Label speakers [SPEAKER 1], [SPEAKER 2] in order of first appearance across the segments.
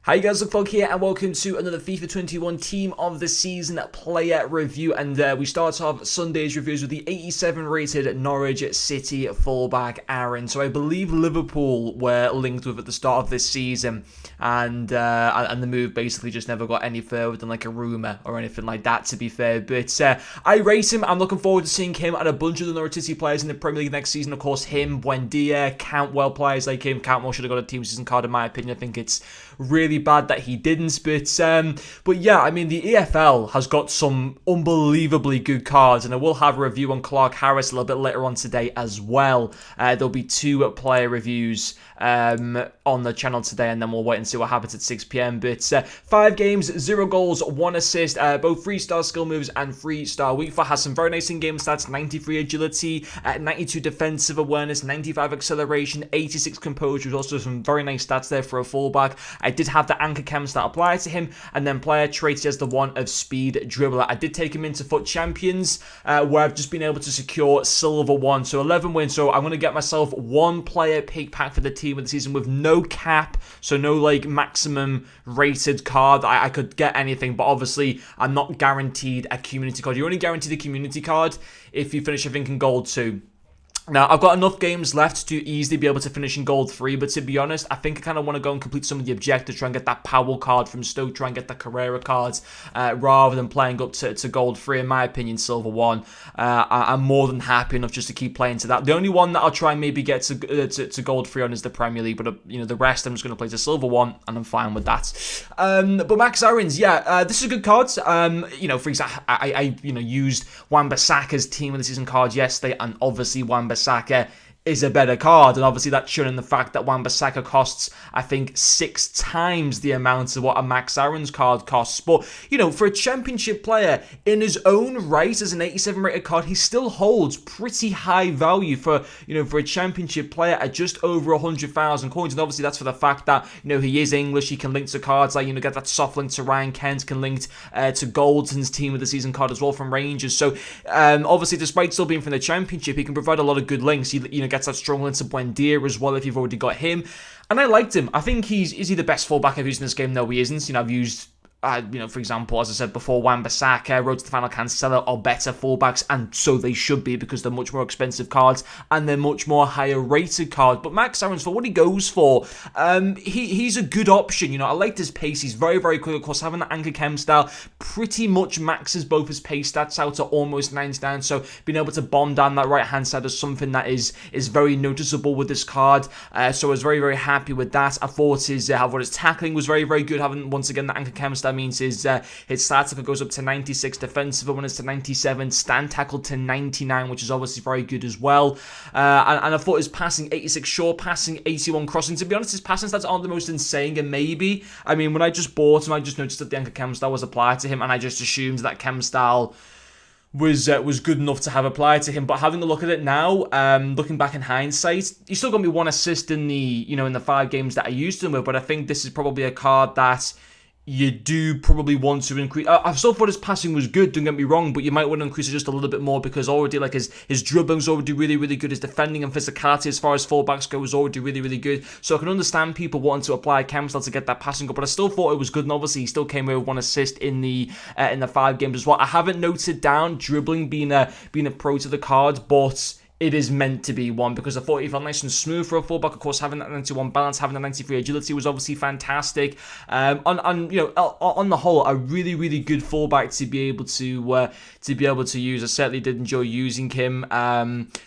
[SPEAKER 1] Hi guys, Luke here and welcome to another FIFA 21 Team of the Season player review, and we start off Sunday's reviews with the 87 rated Norwich City fullback Aaron. So I believe Liverpool were linked with at the start of this season, and the move basically just never got any further than like a rumour or anything like that, to be fair. But I rate him. I'm looking forward to seeing him and a bunch of the Norwich City players in the Premier League next season. Of course, him, Buendia, Cantwell, players like him. Cantwell should have got a team season card in my opinion. I think it's really bad that he didn't, but yeah, I mean, the EFL has got some unbelievably good cards, and I will have a review on Clark Harris a little bit later on today as well. There'll be 2 player reviews on the channel today, and then we'll wait and see what happens at 6 p.m. But 5 games, 0 goals, 1 assist, both 3-star skill moves and 3-star weak foot. Has some very nice in-game stats: 93 agility, 92 defensive awareness, 95 acceleration, 86 composure. Also some very nice stats there for a fullback. I did have the anchor chems that apply to him, and then player traits, he has the one of speed dribbler. I did take him into FUT Champions, where I've just been able to secure silver 1, so 11 wins. So I'm going to get myself 1 player pick pack for the team of the season with no cap, so no like maximum rated card. I could get anything, but obviously I'm not guaranteed a community card. You're only guaranteed a community card if you finish, I think, in gold 2. Now, I've got enough games left to easily be able to finish in gold 3, but to be honest, I think I kind of want to go and complete some of the objectives, try and get that Powell card from Stoke, try and get the Carrera cards, rather than playing up to gold 3. In my opinion, silver 1. I'm more than happy enough just to keep playing to that. The only one that I'll try and maybe get to gold 3 on is the Premier League, but the rest I'm just going to play to silver 1, and I'm fine with that. But Max Aarons, yeah, this is a good card. For example, I used Wan-Bissaka's team of the season card yesterday, and obviously Wan-Bissaka is a better card, and obviously that's shown in the fact that Wan-Bissaka costs, I think, 6 times the amount of what a Max Aarons card costs. But for a championship player in his own right, as an 87 rated card, he still holds pretty high value for a championship player at just over 100,000 coins. And obviously that's for the fact that he is English. He can link to cards like get that soft link to Ryan Kent, can link to Goldson's team of the season card as well from Rangers. So obviously, despite still being from the championship, he can provide a lot of good links. He gets that strong link to Buendia as well if you've already got him. And I liked him. I think is he the best fullback I've used in this game? No, he isn't. I've used for example, as I said before, Wan-Bissaka, Road to the Final, Cancelo are better fullbacks, and so they should be because they're much more expensive cards and they're much more higher rated cards. But Max Aarons, for what he goes for, he's a good option. I like his pace. He's very, very quick. Of course, having the anchor chem style pretty much maxes both his pace stats out to almost 99. So being able to bomb down that right hand side is something that is very noticeable with this card. So I was very, very happy with that. I thought his tackling was very, very good. Having once again the anchor chem style means his stat tackle goes up to 96, defensive awareness to 97, stand tackle to 99, which is obviously very good as well. And I thought his passing 86 short passing, 81 crossing. To be honest, his passing stats aren't the most insane, and maybe, when I just bought him, I just noticed that the anchor chem style was applied to him, and I just assumed that chem style was good enough to have applied to him. But having a look at it now, looking back in hindsight, he's still got me 1 assist in the in the 5 games that I used him with. But I think this is probably a card that you do probably want to increase. I still thought his passing was good, don't get me wrong, but you might want to increase it just a little bit more because already his dribbling's already really, really good. His defending and physicality as far as fullbacks go is already really, really good. So I can understand people wanting to apply chem style to get that passing up, but I still thought it was good, and obviously he still came away with 1 assist in the 5 games as well. I haven't noted down dribbling being a pro to the card, but it is meant to be one because I thought he felt nice and smooth for a fullback. Of course, having that 91 balance, having the 93 agility was obviously fantastic. On the whole, a really, really good fullback to be able to use. I certainly did enjoy using him.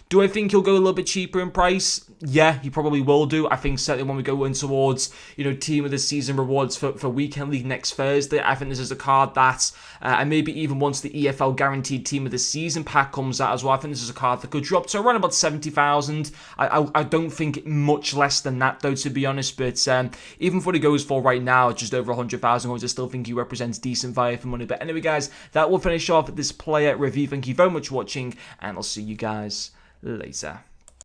[SPEAKER 1] Do I think he'll go a little bit cheaper in price? Yeah, he probably will do. I think certainly when we go in towards team of the season rewards for Weekend League next Thursday, I think this is a card that, and maybe even once the EFL guaranteed team of the season pack comes out as well, I think this is a card that could drop to around about 70,000. I don't think much less than that though, to be honest. But even for what he goes for right now, just over 100,000 coins, I still think he represents decent value for money. But anyway, guys, that will finish off this player review. Thank you very much for watching, and I'll see you guys later.